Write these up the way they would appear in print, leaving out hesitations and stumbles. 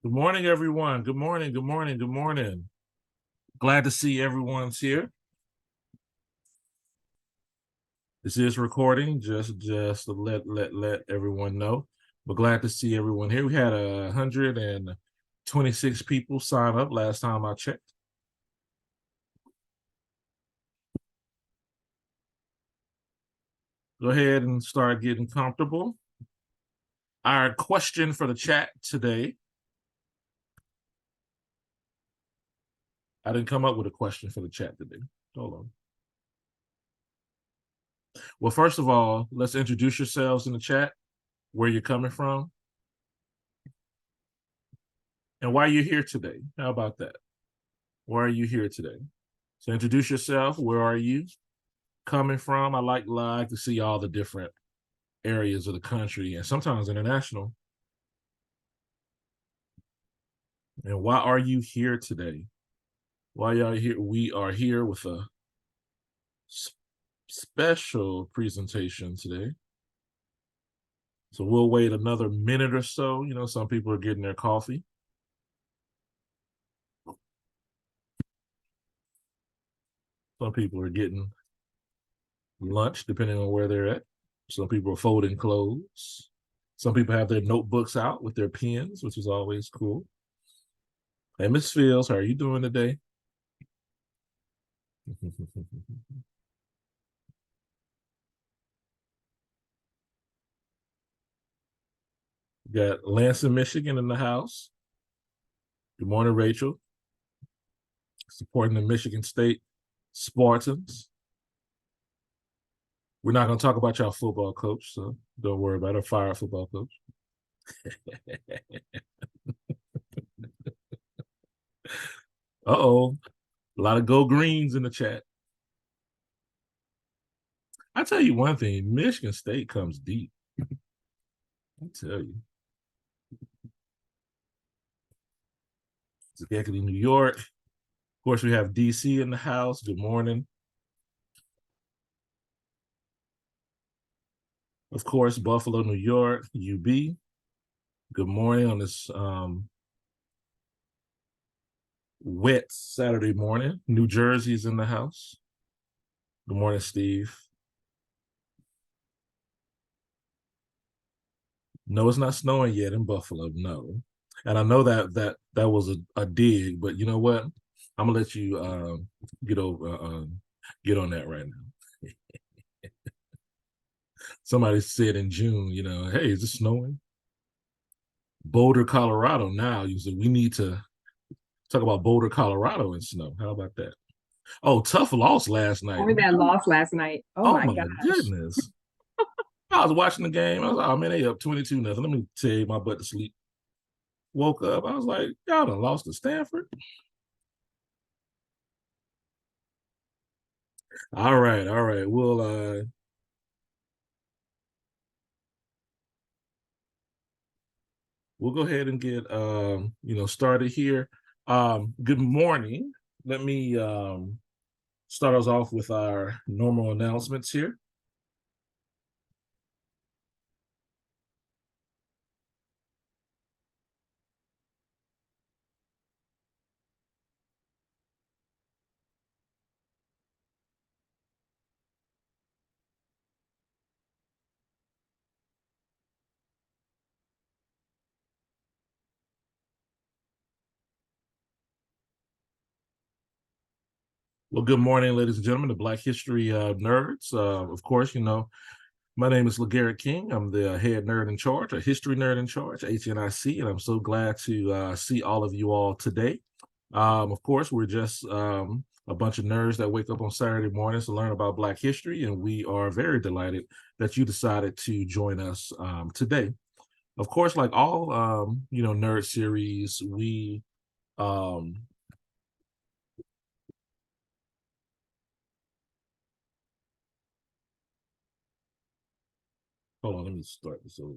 Good morning, everyone. Good morning, good morning, good morning. Glad to see everyone's here. This is recording, just to let everyone know. But glad to see everyone here. We had 126 people sign up last time I checked. Go ahead and start getting comfortable. Our question for the chat today. I didn't come up with a question for the chat today. Hold on. Well, first of all, let's introduce yourselves in the chat, where you're coming from, and why you're here today. How about that? Why are you here today? So introduce yourself. Where are you coming from? I like to see all the different areas of the country and sometimes international. And why are you here today? Why are you here? We are here with a special presentation today. So we'll wait another minute or so. You know, some people are getting their coffee. Some people are getting lunch, depending on where they're at. Some people are folding clothes. Some people have their notebooks out with their pens, which is always cool. Hey, Miss Fields, how are you doing today? Got Lansing, Michigan in the house. Good morning, Rachel. Supporting the Michigan State Spartans. We're not going to talk about y'all football coach, so don't worry about it. Fire football coach. Uh-oh. A lot of go greens in the chat. I tell you one thing, Michigan State comes deep. I tell you. Schenectady, New York. Of course, we have DC in the house. Good morning. Of course, Buffalo, New York, UB. Good morning on this wet Saturday morning. New Jersey's in the house. Good morning, Steve. No, it's not snowing yet in Buffalo, no. And I know that was a dig, but you know what? I'm gonna let you get on that right now. Somebody said in June, you know, hey, is it snowing? Boulder, Colorado now. You said we need to talk about Boulder, Colorado and snow. How about that? Oh, tough loss last night. Or that loss last night. Oh my gosh. Goodness. I was watching the game. I was like, oh man, they up 22-0. Let me take my butt to sleep. Woke up. I was like, y'all done lost to Stanford. All right. We'll go ahead and get started here. Good morning. Let me start us off with our normal announcements here. Well, good morning, ladies and gentlemen, the Black History nerds. Of course, you know, my name is LeGarrette King. I'm the head nerd in charge, a history nerd in charge, HNIC, and I'm so glad to see all of you all today. Of course, we're just a bunch of nerds that wake up on Saturday mornings to learn about Black history, and we are very delighted that you decided to join us today. Of course, like all nerd series, we hold on, let me start this over.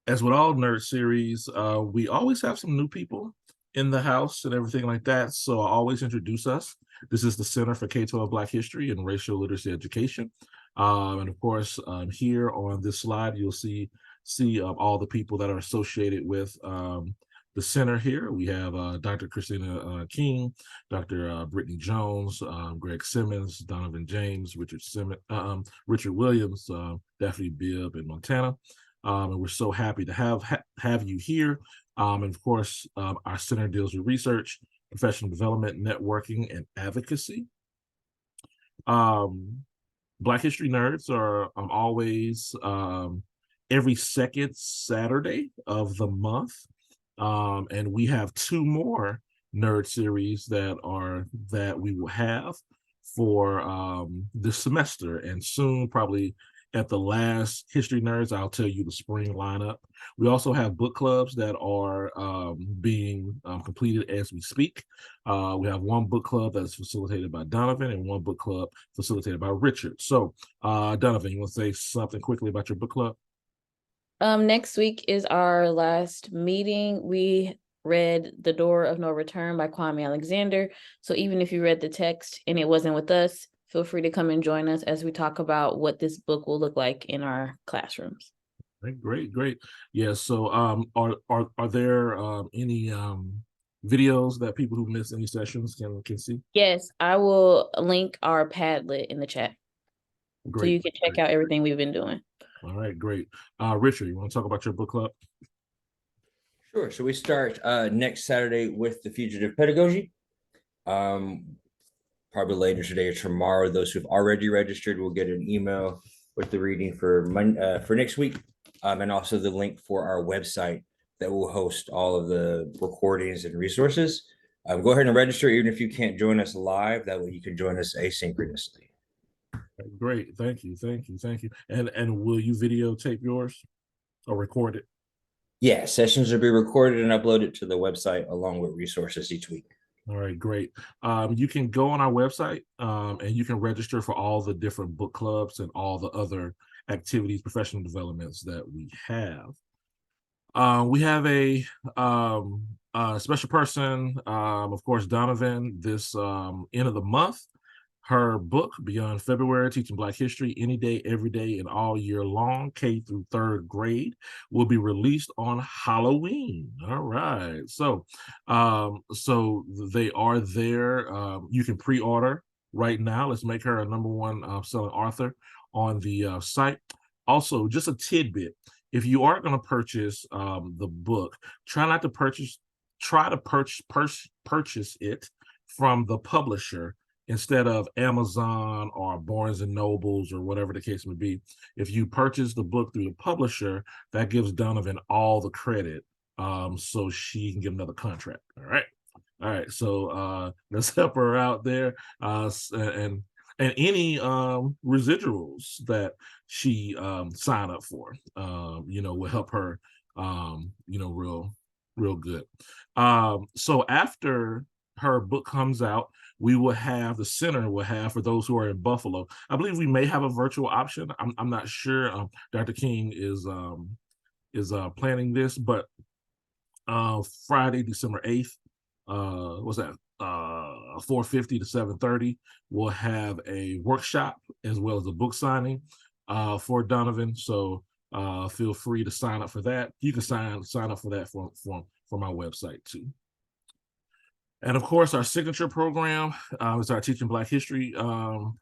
As with all nerd series, we always have some new people in the house and everything like that. So I always introduce us. This is the Center for K-12 Black History and Racial Literacy Education. And of course, here on this slide, you'll see all the people that are associated with the center here. We have Dr. Christina King, Dr. Brittany Jones, Greg Simmons, Donovan James, Richard Williams, Daphne Bibb in Montana. And we're so happy to have you here. And of course, our center deals with research, professional development, networking, and advocacy. Black History Nerds are always every second Saturday of the month. And we have 2 more nerd series that we will have for this semester, and soon, probably at the last History Nerds, I'll tell you the spring lineup. We also have book clubs that are being completed as we speak. We have one book club that's facilitated by Donovan and one book club facilitated by Richard. So Donovan, you want to say something quickly about your book club? Next week is our last meeting. We read The Door of No Return by Kwame Alexander. So even if you read the text and it wasn't with us, feel free to come and join us as we talk about what this book will look like in our classrooms. Great. Yeah, so are there any videos that people who miss any sessions can see? Yes, I will link our Padlet in the chat. Great. So you can check out everything we've been doing. All right, great. Richard, you want to talk about your book club? Sure. So we start next Saturday with the Fugitive Pedagogy. Probably later today or tomorrow. Those who've already registered will get an email with the reading for next week, and also the link for our website that will host all of the recordings and resources. Go ahead and register, even if you can't join us live. That way you can join us asynchronously. Great, thank you. And will you videotape yours or record it? Yeah, sessions will be recorded and uploaded to the website along with resources each week. All right, great. You can go on our website and you can register for all the different book clubs and all the other activities, professional developments that we have. We have a special person, of course, Donovan, this end of the month. Her book, Beyond February, Teaching Black History Any Day, Every Day, and All Year Long, K through 3rd grade, will be released on Halloween. All right. So they are there. You can pre-order right now. Let's make her a #1 selling author on the site. Also, just a tidbit. If you are going to purchase the book, try to purchase it from the publisher instead of Amazon or Barnes and Nobles or whatever the case may be. If you purchase the book through the publisher, that gives Donovan all the credit, so she can get another contract. All right. So let's help her out there, and any residuals that she sign up for, will help her, real good. So after her book comes out, the center will have, for those who are in Buffalo, I believe we may have a virtual option. I'm not sure. Dr. King is planning this, but Friday, December 8th, what's that? 4:50 to 7:30, we'll have a workshop as well as a book signing for Donovan. So feel free to sign up for that. You can sign up for that from our website too. And of course, our signature program is our Teaching Black History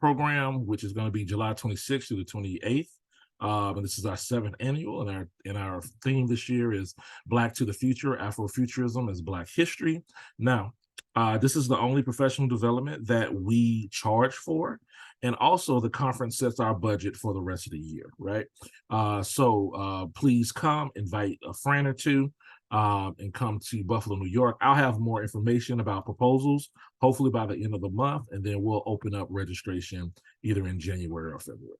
program, which is going to be July 26th to the 28th. And this is our 7th annual, and our theme this year is Black to the Future, Afrofuturism as Black History. Now, this is the only professional development that we charge for, and also the conference sets our budget for the rest of the year, right? So please come, invite a friend or two, and come to Buffalo, New York. I'll have more information about proposals, hopefully by the end of the month, and then we'll open up registration either in January or February.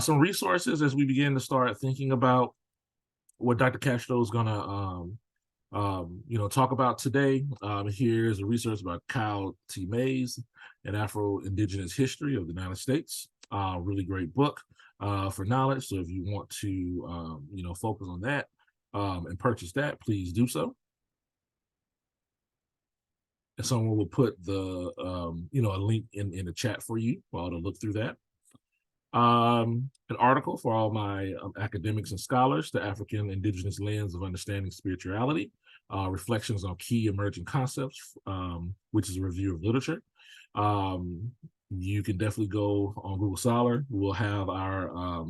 Some resources as we begin to start thinking about what Dr. Castro is going to talk about today. Here's a research about Kyle T. Mays, An Afro-Indigenous History of the United States. Really great book for knowledge. So if you want to, focus on that and purchase that, please do so. And someone will put the, a link in the chat for you for all to look through that. An article for all my academics and scholars, The African Indigenous Lens of Understanding Spirituality, Reflections on Key Emerging Concepts, which is a review of literature. You can definitely go on Google Scholar. We'll have our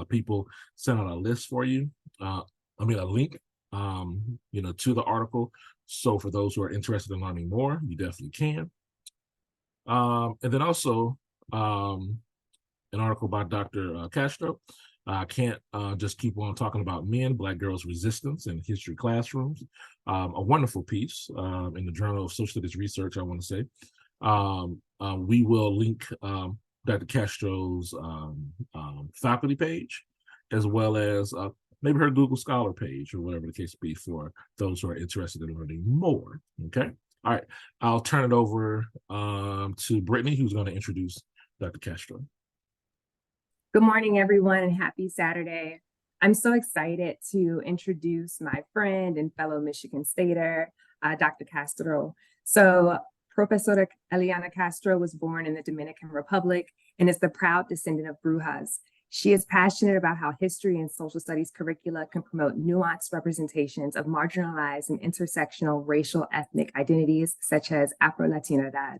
people send out a list for you. A link, to the article. So for those who are interested in learning more, you definitely can. And then also an article by Dr. Castro. I can't just keep on talking about men, Black girls' resistance in history classrooms. A wonderful piece in the Journal of Social Studies Research, I want to say. We will link Dr. Castro's faculty page, as well as maybe her Google Scholar page, or whatever the case be, for those who are interested in learning more. Okay. All right. I'll turn it over to Brittany, who's going to introduce Dr. Castro. Good morning, everyone, and happy Saturday. I'm so excited to introduce my friend and fellow Michigan Stater, Dr. Castro. So Professora Eliana Castro was born in the Dominican Republic and is the proud descendant of Brujas. She is passionate about how history and social studies curricula can promote nuanced representations of marginalized and intersectional racial ethnic identities, such as Afro-Latinidad.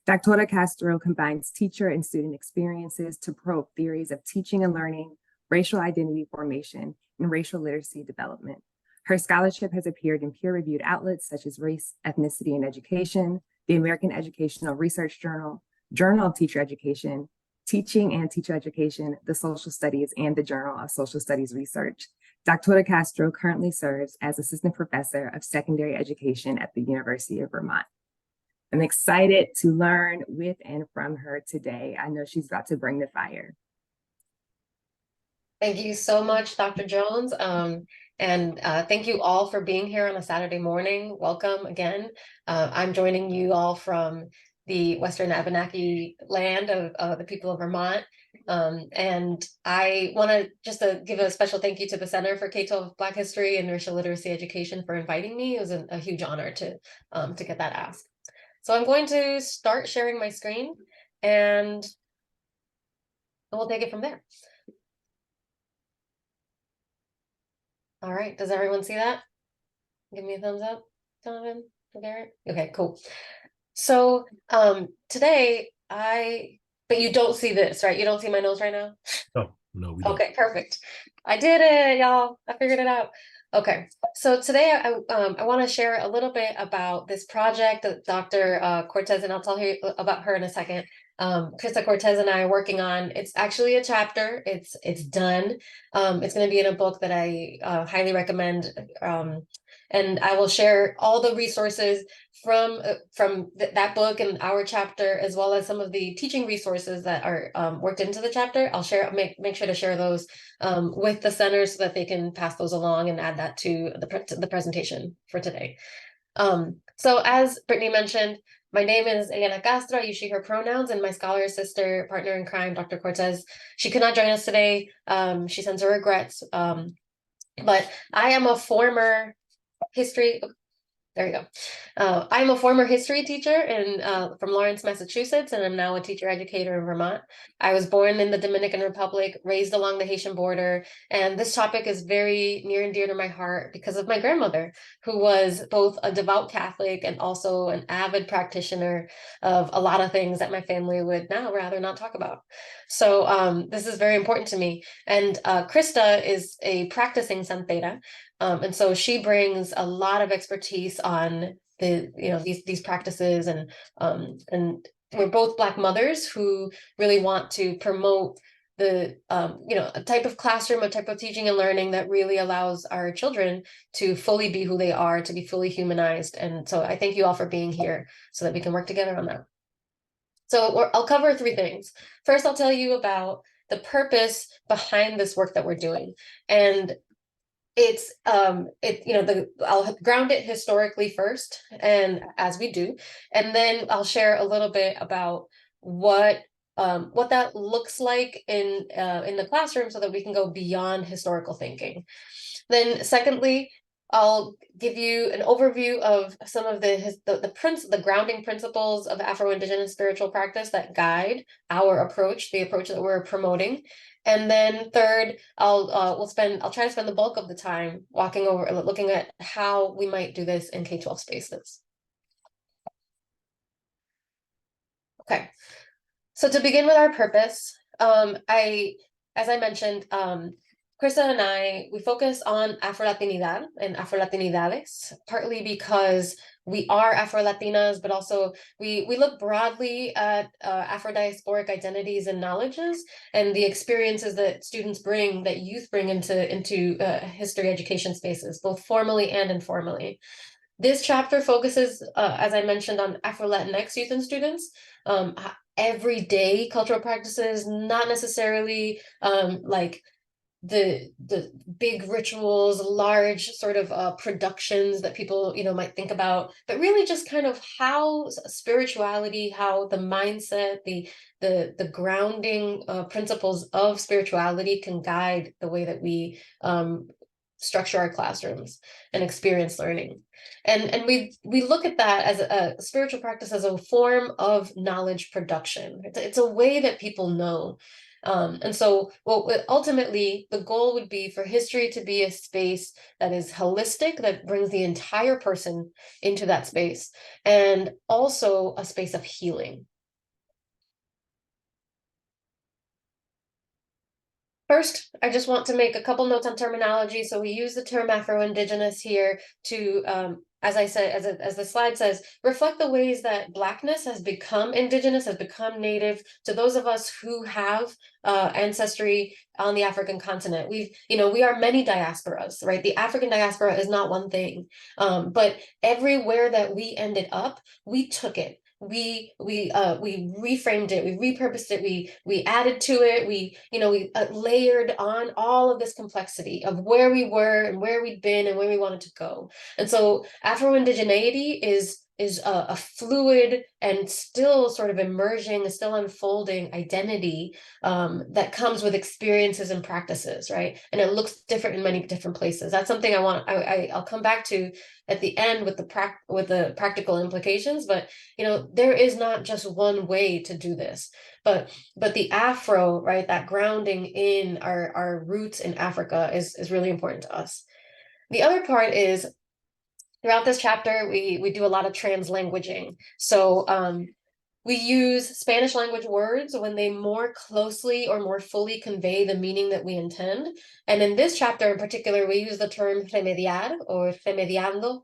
Dr. Castro combines teacher and student experiences to probe theories of teaching and learning, racial identity formation, and racial literacy development. Her scholarship has appeared in peer-reviewed outlets such as Race, Ethnicity, and Education, the American Educational Research Journal, Journal of Teacher Education, Teaching and Teacher Education, the Social Studies, and the Journal of Social Studies Research. Dr. Castro currently serves as Assistant Professor of Secondary Education at the University of Vermont. I'm excited to learn with and from her today. I know she's about to bring the fire. Thank you so much, Dr. Jones. And thank you all for being here on a Saturday morning. Welcome again. I'm joining you all from the Western Abenaki land of the people of Vermont. And I want to just give a special thank you to the Center for K-12 Black History and Racial Literacy Education for inviting me. It was a huge honor to get that ask. So I'm going to start sharing my screen and we'll take it from there. All right, does everyone see that? Give me a thumbs up, Donovan, Garrett. Okay, cool. So today but you don't see this, right? You don't see my nose right now? No, we don't. Okay, perfect. I did it, y'all. I figured it out. Okay, so today I want to share a little bit about this project that Dr. Cortes, and I'll tell you about her in a second. Krista Cortes and I are working on. It's actually a chapter. It's done. It's going to be in a book that I highly recommend. And I will share all the resources from that book and our chapter, as well as some of the teaching resources that are worked into the chapter. I'll make sure to share those with the center so that they can pass those along and add that to the presentation for today. So as Brittany mentioned, my name is Eliana Castro. I use she, her pronouns, and my scholar sister, partner in crime, Dr. Cortes. She could not join us today. She sends her regrets. But I am a former history. There you go. I'm a former history teacher from Lawrence, Massachusetts, and I'm now a teacher educator in Vermont. I was born in the Dominican Republic, raised along the Haitian border, and this topic is very near and dear to my heart because of my grandmother, who was both a devout Catholic and also an avid practitioner of a lot of things that my family would now rather not talk about. So this is very important to me. And Krista is a practicing santera. And so she brings a lot of expertise on these practices, and we're both Black mothers who really want to promote the a type of classroom, a type of teaching and learning that really allows our children to fully be who they are, to be fully humanized. And so I thank you all for being here so that we can work together on that. So I'll cover three things. First, I'll tell you about the purpose behind this work that we're doing, and I'll ground it historically first, and as we do, and then I'll share a little bit about what that looks like in the classroom so that we can go beyond historical thinking. Then secondly, I'll give you an overview of some of the grounding principles of Afro-Indigenous spiritual practice that guide our approach, the approach that we're promoting. And then third, I'll try to spend the bulk of the time looking at how we might do this in K-12 spaces. Okay, so to begin with our purpose, as I mentioned, Krista and we focus on Afro-Latinidad and Afro-Latinidades, partly because we are Afro-Latinas, but also we look broadly at Afrodiasporic identities and knowledges and the experiences that students bring, that youth bring into history education spaces, both formally and informally. This chapter focuses, as I mentioned, on Afro-Latinx youth and students, everyday cultural practices, not necessarily like the big rituals, large sort of productions that people might think about, but really just kind of how spirituality, how the mindset, the grounding principles of spirituality can guide the way that we structure our classrooms and experience learning. And we look at that as a spiritual practice as a form of knowledge production. It's a way that people know. And so ultimately the goal would be for history to be a space that is holistic, that brings the entire person into that space, and also a space of healing. First, I just want to make a couple notes on terminology. So we use the term Afro-Indigenous here to, as I said, as the slide says, reflect the ways that Blackness has become Indigenous, has become native to those of us who have ancestry on the African continent. We are many diasporas, right? The African diaspora is not one thing, but everywhere that we ended up, we took it. We reframed it, we repurposed it, we added to it, we layered on all of this complexity of where we were and where we'd been and where we wanted to go. And so Afro-Indigeneity is a fluid and still sort of emerging, still unfolding identity that comes with experiences and practices, right? And it looks different in many different places. That's something I'll come back to at the end with the practical implications. But there is not just one way to do this. But the Afro, right, that grounding in our roots in Africa is really important to us. The other part is, throughout this chapter, we do a lot of translanguaging. So we use Spanish language words when they more closely or more fully convey the meaning that we intend. And in this chapter in particular, we use the term remediar or remediando,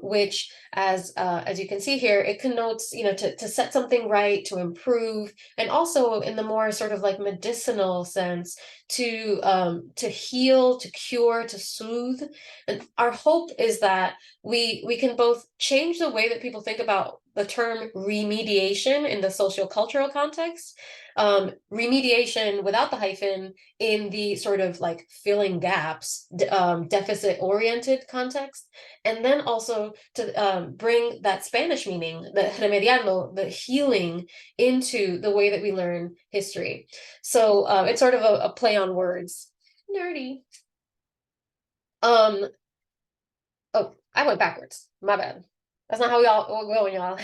which, as you can see here, it connotes, to set something right, to improve, and also in the more sort of like medicinal sense, to heal, to cure, to soothe. And our hope is that we can both change the way that people think about the term remediation in the socio-cultural context, remediation without the hyphen in the sort of like filling gaps, deficit-oriented context, and then also to bring that Spanish meaning, the remediando, the healing, into the way that we learn history. So it's sort of a play on words. Nerdy. Oh, I went backwards. My bad. That's not how we all going, y'all.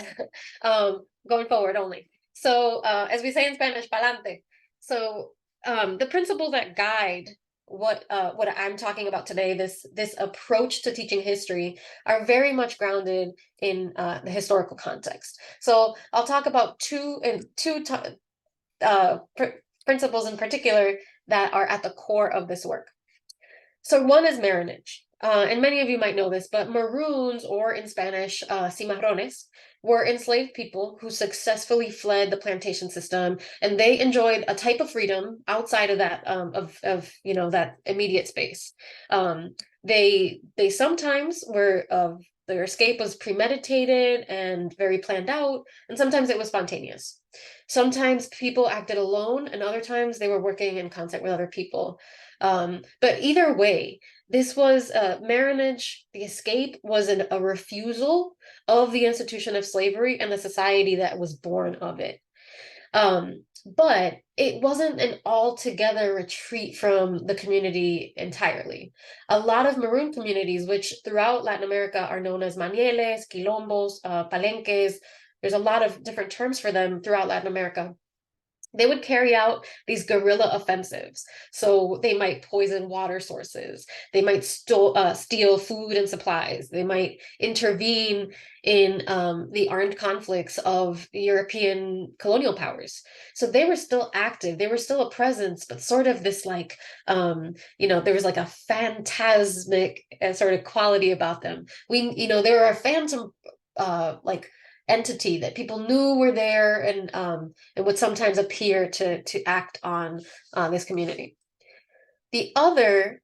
Going forward only. So as we say in Spanish, pa'lante. So the principles that guide what I'm talking about today, this approach to teaching history, are very much grounded in the historical context. So I'll talk about two principles in particular that are at the core of this work. So one is marronage. And many of you might know this, but Maroons, or in Spanish, cimarrones, were enslaved people who successfully fled the plantation system, and they enjoyed a type of freedom outside of that, that immediate space. They sometimes were their escape was premeditated and very planned out, and sometimes it was spontaneous. Sometimes people acted alone, and other times they were working in concert with other people. But either way, this was marronage. The escape was a refusal of the institution of slavery and the society that was born of it. But it wasn't an altogether retreat from the community entirely. A lot of Maroon communities, which throughout Latin America are known as manieles, quilombos, palenques, there's a lot of different terms for them throughout Latin America. They would carry out these guerrilla offensives. So they might poison water sources. They might steal food and supplies. They might intervene in the armed conflicts of European colonial powers. So they were still active. They were still a presence, but sort of this like, there was like a phantasmic sort of quality about them. They were a phantom, like entity that people knew were there and would sometimes appear to act on this community. The other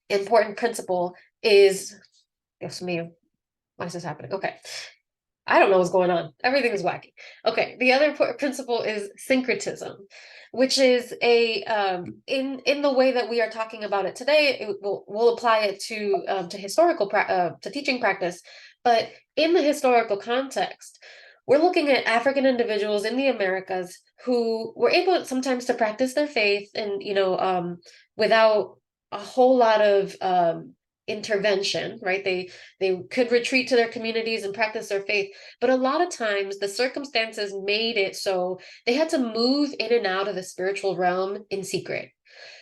important principle is, yes, me, why is this happening? Okay. I don't know what's going on. Everything is wacky. Okay. The other principle is syncretism, which is in the way that we are talking about it today, we'll apply it to historical to teaching practice. But in the historical context, we're looking at African individuals in the Americas who were able sometimes to practice their faith and, without a whole lot of intervention, right? They could retreat to their communities and practice their faith, but a lot of times the circumstances made it so they had to move in and out of the spiritual realm in secret.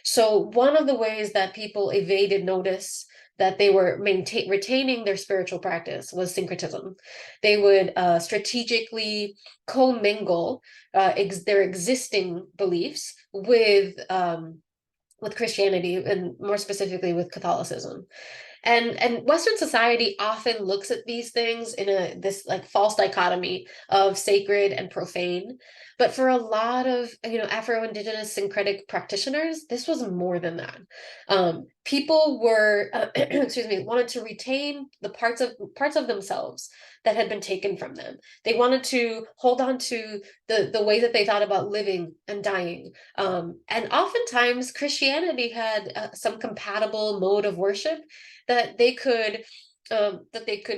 So one of the ways that people evaded notice that they were retaining their spiritual practice was syncretism. They would strategically commingle their existing beliefs with Christianity, and more specifically with Catholicism. And Western society often looks at these things in this like false dichotomy of sacred and profane. But for a lot of Afro-Indigenous syncretic practitioners, this was more than that. People were wanted to retain the parts of themselves that had been taken from them. They wanted to hold on to the way that they thought about living and dying. And oftentimes Christianity had some compatible mode of worship that they could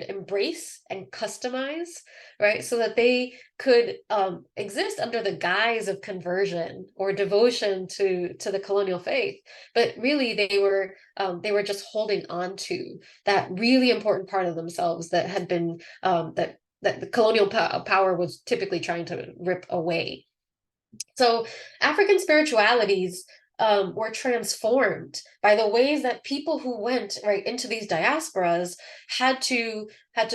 embrace and customize, right? So that they could exist under the guise of conversion or devotion to the colonial faith. But really they were just holding on to that really important part of themselves that had been that the colonial power was typically trying to rip away. So African spiritualities were transformed by the ways that people who went right into these diasporas had to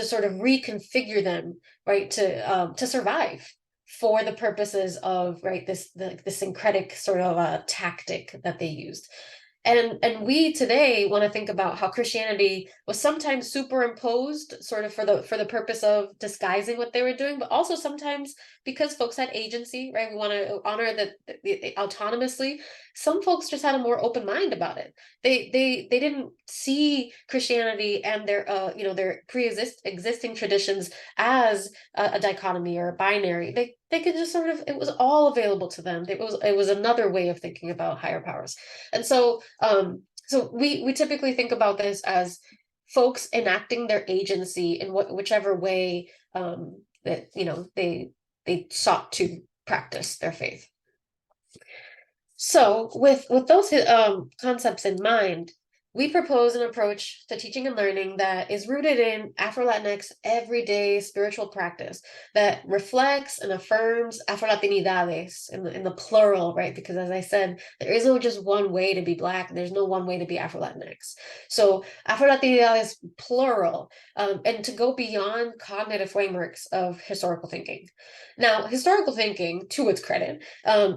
sort of reconfigure them, right, to survive for the purposes of the syncretic sort of tactic that they used. And we today want to think about how Christianity was sometimes superimposed sort of for the purpose of disguising what they were doing, but also sometimes because folks had agency, right? We want to honor that autonomously. Some folks just had a more open mind about it. They didn't see Christianity and their existing traditions as a dichotomy or a binary. They could just sort of, it was all available to them. It was another way of thinking about higher powers. And so we typically think about this as folks enacting their agency in whichever way that they sought to practice their faith. So with those concepts in mind, we propose an approach to teaching and learning that is rooted in AfroLatinx everyday spiritual practice that reflects and affirms Afrolatinidades in the plural, right? Because as I said, there is no just one way to be Black. There's no one way to be Afrolatinx. So Afrolatinidades plural, and to go beyond cognitive frameworks of historical thinking. Now, historical thinking, to its credit,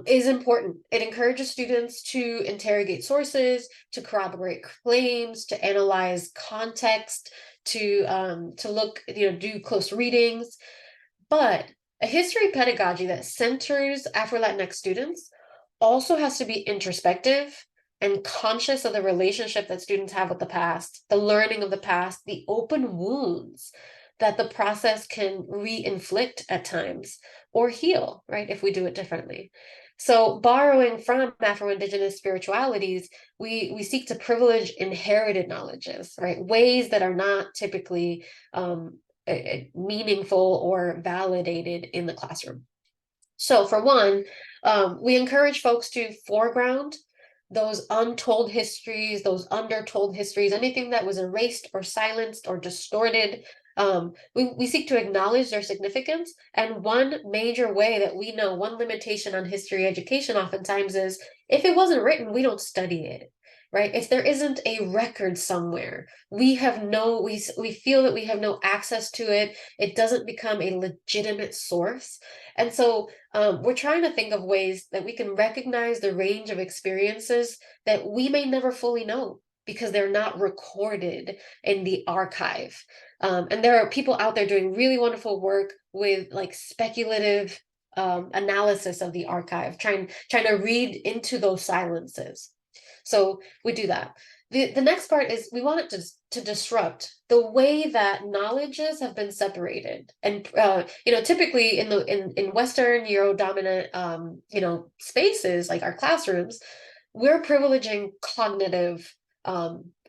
is important. It encourages students to interrogate sources, to corroborate claims, to analyze context, to look, do close readings. But a history pedagogy that centers Afro-Latinx students also has to be introspective and conscious of the relationship that students have with the past, the learning of the past, the open wounds that the process can re-inflict at times or heal, right, if we do it differently. So borrowing from Afro-Indigenous spiritualities, we seek to privilege inherited knowledges, right? Ways that are not typically meaningful or validated in the classroom. So for one, we encourage folks to foreground those untold histories, those undertold histories, anything that was erased or silenced or distorted. We seek to acknowledge their significance. And one major way that we know, one limitation on history education oftentimes is if it wasn't written, we don't study it. Right? If there isn't a record somewhere, we feel that we have no access to it. It doesn't become a legitimate source. And so we're trying to think of ways that we can recognize the range of experiences that we may never fully know because they're not recorded in the archive. And there are people out there doing really wonderful work with like speculative analysis of the archive, trying to read into those silences. So we do that. The next part is we want it to disrupt the way that knowledges have been separated. And typically in Western Euro-dominant spaces like our classrooms, we're privileging cognitive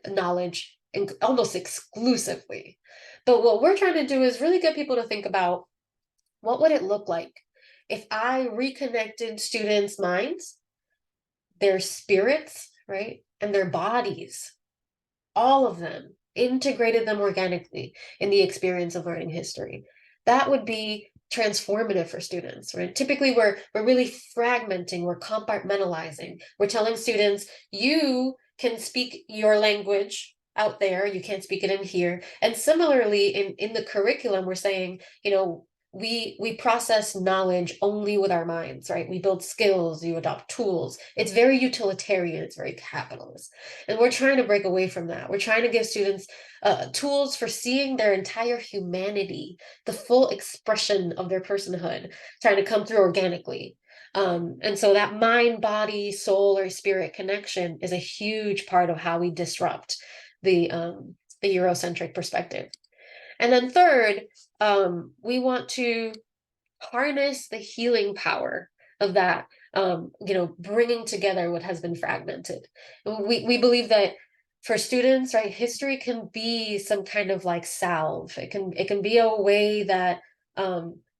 knowledge almost exclusively. But what we're trying to do is really get people to think about what would it look like if I reconnected students' minds, their spirits, right, and their bodies, all of them, integrated them organically in the experience of learning history. That would be transformative for students, right? Typically, we're really fragmenting, we're compartmentalizing. We're telling students, you can speak your language out there, you can't speak it in here. And similarly, in the curriculum, we're saying, we process knowledge only with our minds, right? We build skills, you adopt tools. It's very utilitarian, it's very capitalist. And we're trying to break away from that. We're trying to give students tools for seeing their entire humanity, the full expression of their personhood, trying to come through organically. And so that mind, body, soul, or spirit connection is a huge part of how we disrupt the Eurocentric perspective. And then third, we want to harness the healing power of that, bringing together what has been fragmented. We believe that for students, right, history can be some kind of like salve. It can be a way that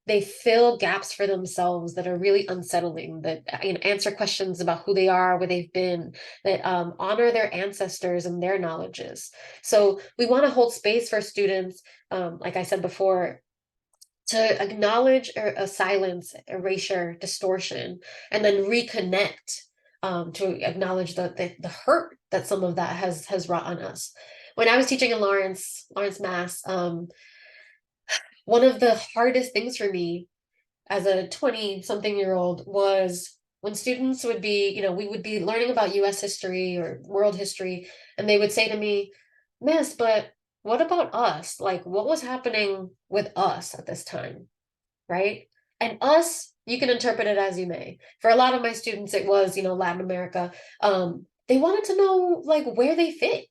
they fill gaps for themselves that are really unsettling, that answer questions about who they are, where they've been, that honor their ancestors and their knowledges. So we want to hold space for students, like I said before, to acknowledge a silence, erasure, distortion, and then reconnect to acknowledge the hurt that some of that has wrought on us. When I was teaching in Lawrence, Mass, one of the hardest things for me as a 20-something-year-old was when students would be, we would be learning about US history or world history, and they would say to me, Miss, but what about us? Like, what was happening with us at this time, right? And us, you can interpret it as you may. For a lot of my students, it was, Latin America. They wanted to know, like, where they fit.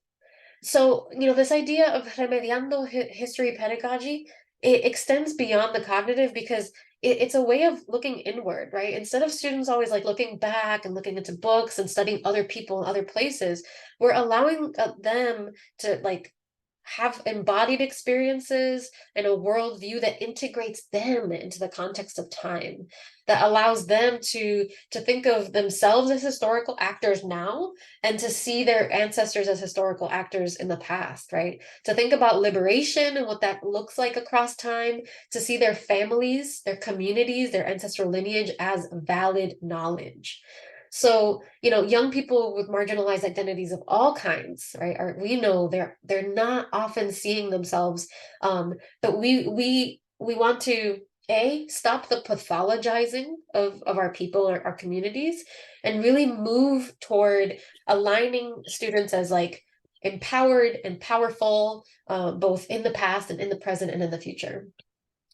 So, this idea of remediando history pedagogy, it extends beyond the cognitive because it's a way of looking inward, right? Instead of students always like looking back and looking into books and studying other people in other places, we're allowing them to like have embodied experiences and a worldview that integrates them into the context of time, that allows them to think of themselves as historical actors now and to see their ancestors as historical actors in the past, right? To think about liberation and what that looks like across time, to see their families, their communities, their ancestral lineage as valid knowledge. So, young people with marginalized identities of all kinds, right, we know they're not often seeing themselves, but we want to stop the pathologizing of our people or our communities and really move toward aligning students as like empowered and powerful, both in the past and in the present and in the future.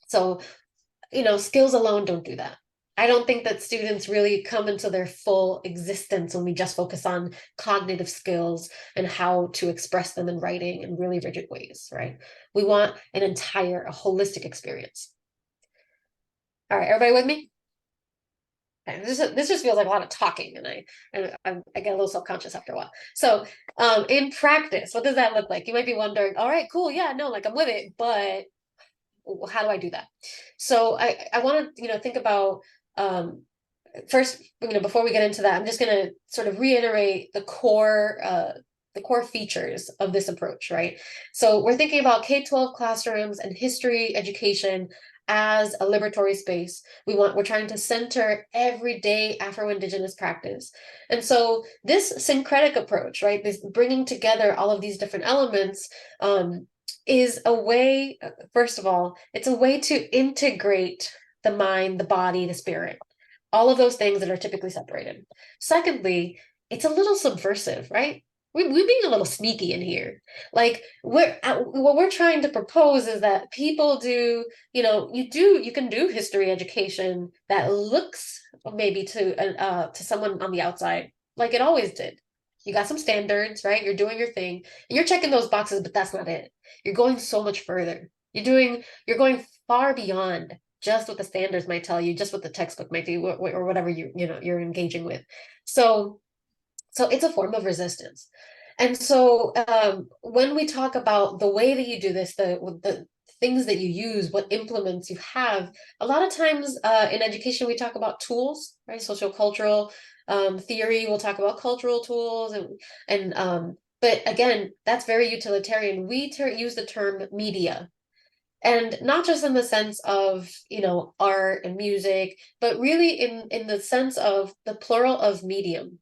So, skills alone don't do that. I don't think that students really come into their full existence when we just focus on cognitive skills and how to express them in writing in really rigid ways, right? We want a holistic experience. All right, everybody with me? Okay, this just feels like a lot of talking, and I get a little self-conscious after a while. So in practice, what does that look like? You might be wondering, all right, cool, yeah, no, like I'm with it, but how do I do that? So I want to think about first, before we get into that, I'm just going to sort of reiterate the core features of this approach, right? So we're thinking about K-12 classrooms and history education as a liberatory space. We're trying to center everyday Afro-Indigenous practice. And so this syncretic approach, right, this bringing together all of these different elements, is a way, first of all, it's a way to integrate the mind, the body, the spirit, all of those things that are typically separated. Secondly, it's a little subversive, right? We're being a little sneaky in here. Like what we're trying to propose is that people do, you can do history education that looks maybe to someone on the outside like it always did. You got some standards, right? You're doing your thing and you're checking those boxes, but that's not it. You're going so much further. You're going far beyond just what the standards might tell you, just what the textbook might do, or whatever you're engaging with. So it's a form of resistance. And so when we talk about the way that you do this, the things that you use, what implements you have, a lot of times in education, we talk about tools, right? Sociocultural theory, we'll talk about cultural tools. But again, that's very utilitarian. We use the term media. And not just in the sense of, art and music, but really in the sense of the plural of medium.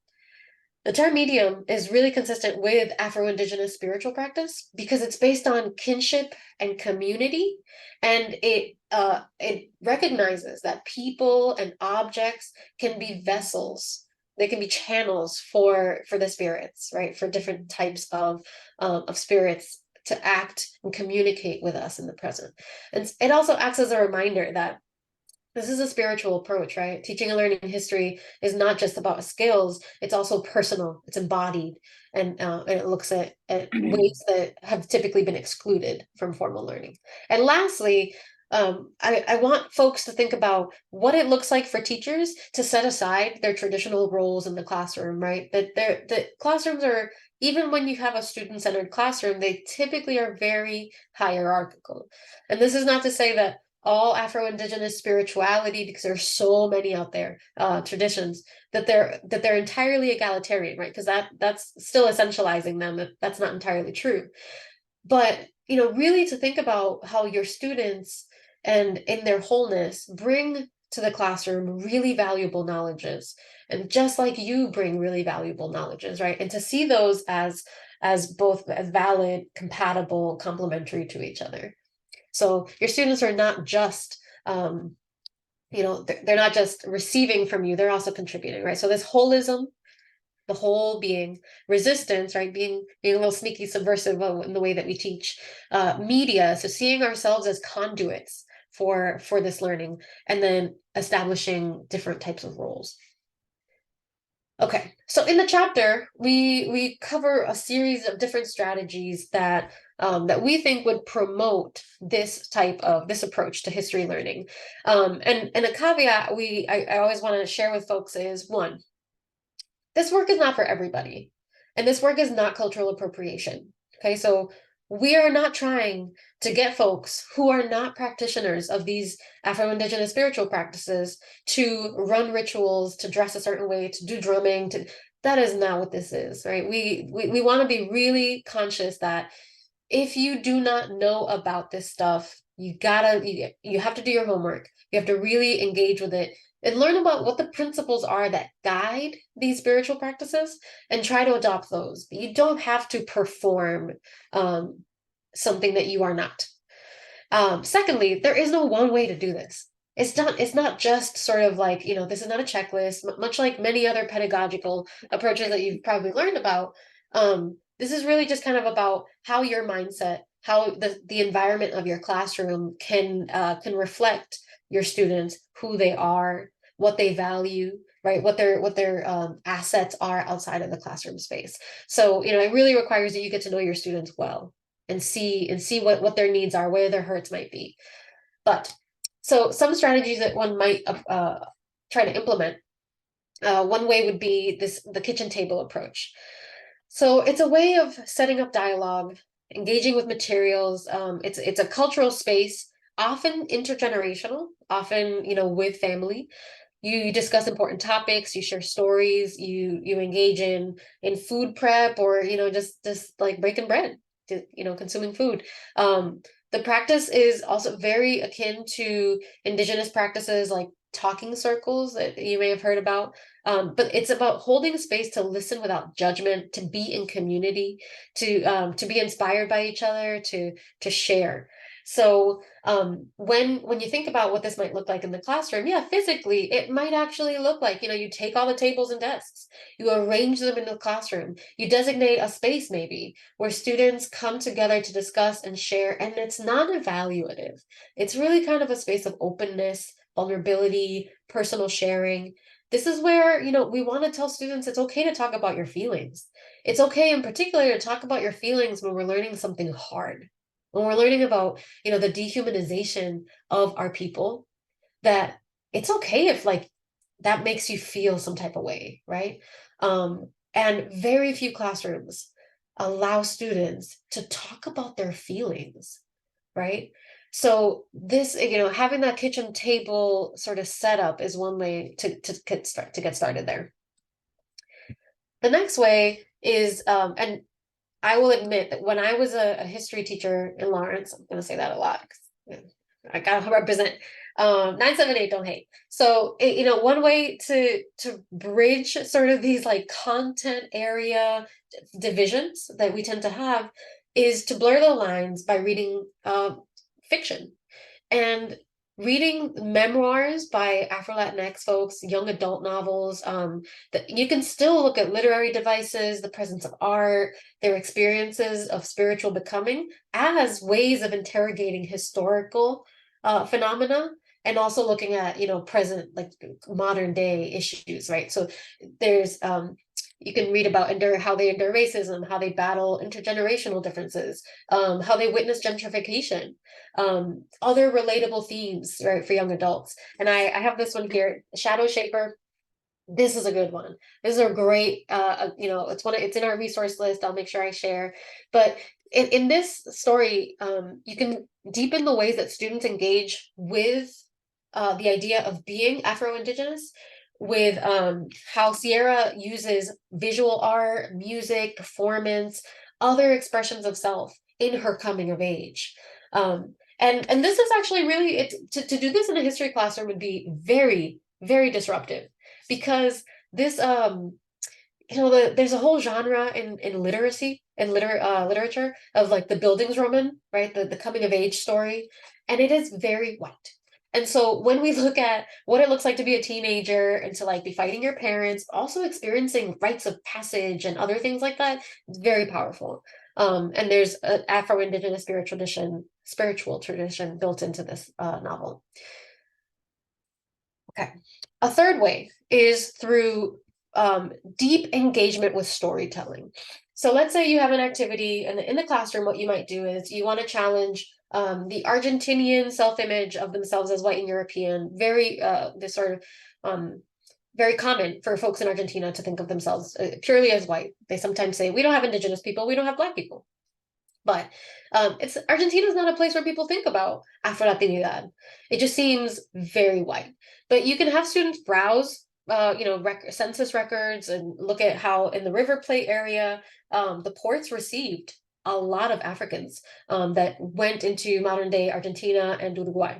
The term medium is really consistent with Afro-Indigenous spiritual practice because it's based on kinship and community, and it recognizes that people and objects can be vessels. They can be channels for the spirits, right? For different types of spirits to act and communicate with us in the present. And it also acts as a reminder that this is a spiritual approach, right? Teaching and learning history is not just about skills, it's also personal, it's embodied, and it looks at ways that have typically been excluded from formal learning. And lastly, I want folks to think about what it looks like for teachers to set aside their traditional roles in the classroom, right? The classrooms are, even when you have a student-centered classroom, they typically are very hierarchical. And this is not to say that all Afro-Indigenous spirituality, because there's so many out there, traditions, that they're entirely egalitarian, right? Because that's still essentializing them. That's not entirely true. But really to think about how your students and in their wholeness bring to the classroom really valuable knowledges, and just like you bring really valuable knowledges, right? And to see those as both as valid, compatible, complementary to each other. So your students are not just, they're not just receiving from you, they're also contributing, right? So this holism, the whole being, resistance, right? Being a little sneaky, subversive in the way that we teach, media. So seeing ourselves as conduits for this learning, and then establishing different types of roles. Okay, so in the chapter, we cover a series of different strategies that we think would promote this approach to history learning. And a caveat I always want to share with folks is, one, this work is not for everybody, and this work is not cultural appropriation. Okay, so we are not trying to get folks who are not practitioners of these Afro-Indigenous spiritual practices to run rituals, to dress a certain way, to do drumming. That is not what this is, right? We want to be really conscious that if you do not know about this stuff, you have to do your homework. You have to really engage with it and learn about what the principles are that guide these spiritual practices and try to adopt those. But you don't have to perform something that you are not. Secondly, there is no one way to do this. It's not just sort of like, this is not a checklist, much like many other pedagogical approaches that you've probably learned about. This is really just kind of about how your mindset, how the environment of your classroom can reflect your students, who they are, what they value, right? What their assets are outside of the classroom space. So, it really requires that you get to know your students well and see what their needs are, where their hurts might be. But so some strategies that one might try to implement. One way would be the kitchen table approach. So it's a way of setting up dialogue, engaging with materials. It's a cultural space, often intergenerational, often with family, You discuss important topics, you share stories, you engage in food prep, or just like breaking bread, consuming food. The practice is also very akin to indigenous practices like talking circles that you may have heard about. But it's about holding space to listen without judgment, to be in community, to be inspired by each other, to share. So when you think about what this might look like in the classroom, yeah, physically, it might actually look like, you take all the tables and desks, you arrange them in the classroom, you designate a space maybe where students come together to discuss and share, and it's non-evaluative. It's really kind of a space of openness, vulnerability, personal sharing. This is where, we want to tell students it's okay to talk about your feelings. It's okay in particular to talk about your feelings when we're learning something hard. When we're learning about, the dehumanization of our people, that it's okay if like that makes you feel some type of way, right? And very few classrooms allow students to talk about their feelings, right? So this, having that kitchen table sort of setup is one way to get started there. The next way is, and I will admit that when I was a history teacher in Lawrence, I'm going to say that a lot because I got to represent 978 don't hate. So, one way to bridge sort of these like content area divisions that we tend to have is to blur the lines by reading fiction. And reading memoirs by Afro-Latinx folks, young adult novels, that you can still look at literary devices, the presence of art, their experiences of spiritual becoming as ways of interrogating historical phenomena, and also looking at, present, like modern day issues, right? So there's you can read about how they endure racism, how they battle intergenerational differences, how they witness gentrification, other relatable themes, right, for young adults. And I have this one here, Shadow Shaper. This is a good one. This is a great, it's in our resource list. I'll make sure I share. But in this story, you can deepen the ways that students engage with the idea of being Afro-Indigenous, with how Sierra uses visual art, music, performance, other expressions of self in her coming of age. And this is actually really, to do this in a history classroom would be very, very disruptive, because this, there's a whole genre in literacy and literature of like the Bildungsroman, right? The coming of age story, and it is very white. And so when we look at what it looks like to be a teenager and to like be fighting your parents, also experiencing rites of passage and other things like that, it's very powerful. And there's an Afro-Indigenous spiritual tradition built into this novel. Okay. A third way is through deep engagement with storytelling. So let's say you have an activity in the classroom. What you might do is you want to challenge the Argentinian self-image of themselves as white and European. Very this sort of very common for folks in Argentina to think of themselves purely as white. They sometimes say, we don't have indigenous people, we don't have Black people. But Argentina is not a place where people think about Afro-Latinidad. It just seems very white. But you can have students browse census records and look at how in the River Plate area, the ports received a lot of Africans that went into modern day Argentina and Uruguay.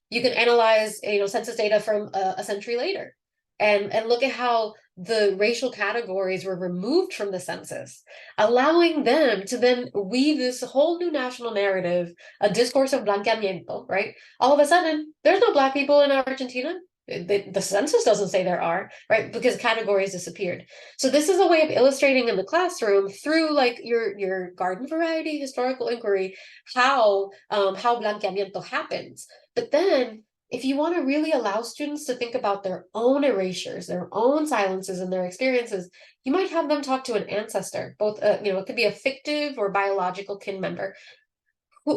You can analyze census data from a century later and look at how the racial categories were removed from the census, allowing them to then weave this whole new national narrative, a discourse of blanqueamiento, right? All of a sudden, there's no Black people in Argentina. The census doesn't say there are, right? Because categories disappeared. So this is a way of illustrating in the classroom through like your garden variety historical inquiry, how blanqueamiento happens. But then if you want to really allow students to think about their own erasures, their own silences and their experiences, you might have them talk to an ancestor, both, it could be a fictive or biological kin member,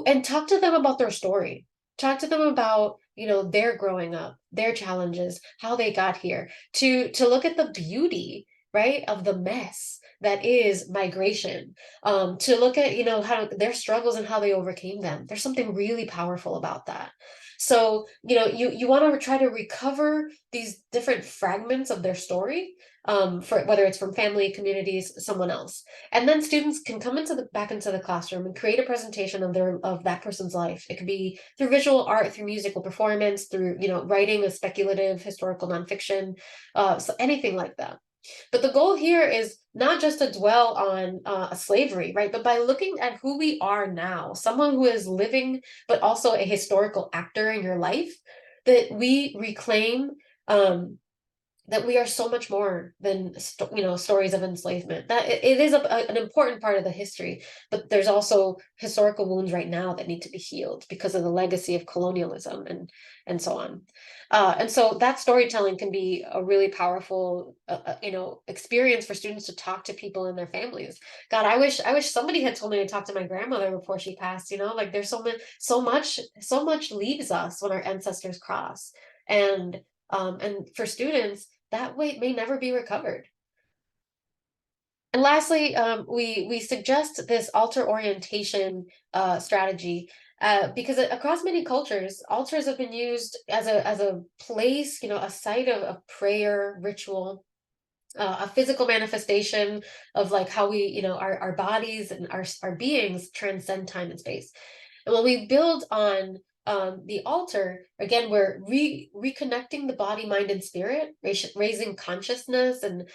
and talk to them about their story. Talk to them about, their growing up, their challenges, how they got here, to look at the beauty, right, of the mess that is migration, to look at, you know, how their struggles and how they overcame them. There's something really powerful about that. So, you know, you want to try to recover these different fragments of their story, for whether it's from family, communities, someone else. And then students can come back into the classroom and create a presentation of that person's life. It could be through visual art, through musical performance, through, you know, writing a speculative historical nonfiction, so anything like that. But the goal here is not just to dwell on a slavery, right? But by looking at who we are now, someone who is living, but also a historical actor in your life, that we reclaim, that we are so much more than, you know, stories of enslavement. That it is an important part of the history, but there's also historical wounds right now that need to be healed because of the legacy of colonialism and so on. And so that storytelling can be a really powerful, you know, experience for students to talk to people in their families. God, I wish somebody had told me to talk to my grandmother before she passed. You know, like there's so much leaves us when our ancestors cross, and for students, that weight may never be recovered. And lastly, we suggest this altar orientation strategy because across many cultures, altars have been used as a place, you know, a site of prayer, ritual, a physical manifestation of like how we, you know, our bodies and our beings transcend time and space. And when we build on the altar, again, we're reconnecting the body, mind, and spirit, raising consciousness and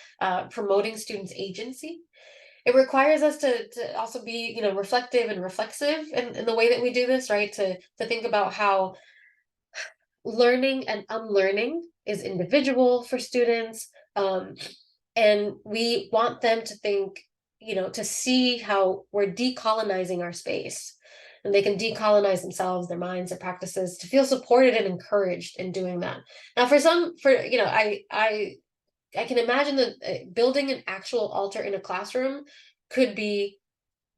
promoting students' agency. It requires us to also be, you know, reflective and reflexive in the way that we do this, right? To think about how learning and unlearning is individual for students. And we want them to think, you know, to see how we're decolonizing our space, and they can decolonize themselves, their minds, their practices, to feel supported and encouraged in doing that. Now, you know, I can imagine that building an actual altar in a classroom could be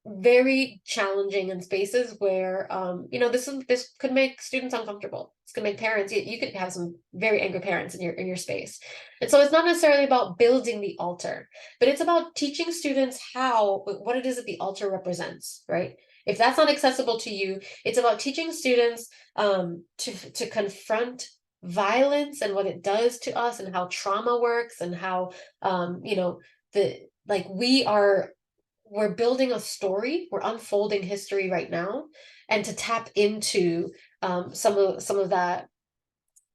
very challenging in spaces where, you know, this could make students uncomfortable. This could make parents, you could have some very angry parents in your space. And so it's not necessarily about building the altar, but it's about teaching students what it is that the altar represents, right? If that's not accessible to you, it's about teaching students to confront violence and what it does to us, and how trauma works, and how, you know, we're building a story, we're unfolding history right now, and to tap into some of that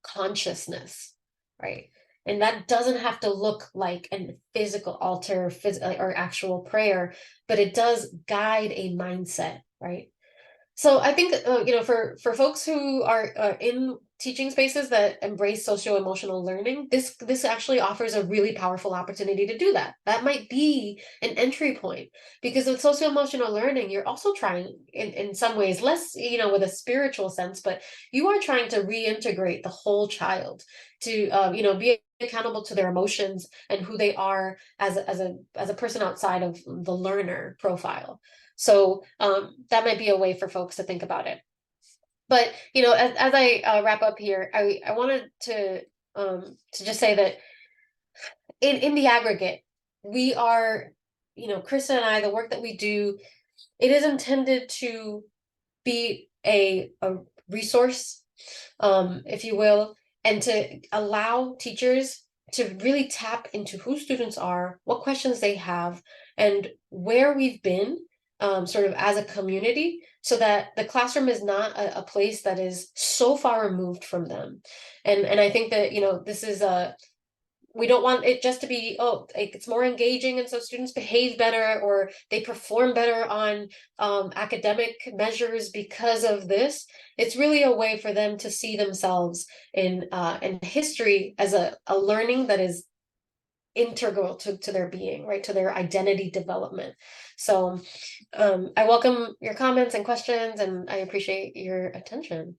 consciousness, right? And that doesn't have to look like a physical altar or actual prayer, but it does guide a mindset, right? So I think, you know, for folks who are in teaching spaces that embrace socio-emotional learning, this actually offers a really powerful opportunity to do that. That might be an entry point, because with socio-emotional learning, you're also trying, in some ways, less, you know, with a spiritual sense, but you are trying to reintegrate the whole child to, you know, be accountable to their emotions and who they are as a person outside of the learner profile. So that might be a way for folks to think about it. But, you know, as I wrap up here, I wanted to just say that in the aggregate, we are, you know, Krista and I, the work that we do, it is intended to be a resource, if you will, and to allow teachers to really tap into who students are, what questions they have, and where we've been sort of as a community, so that the classroom is not a place that is so far removed from them. And I think that, you know, this is we don't want it just to be, oh, it's more engaging and so students behave better or they perform better on academic measures because of this. It's really a way for them to see themselves in history as a learning that is integral to their being, right, to their identity development. So I welcome your comments and questions, and I appreciate your attention.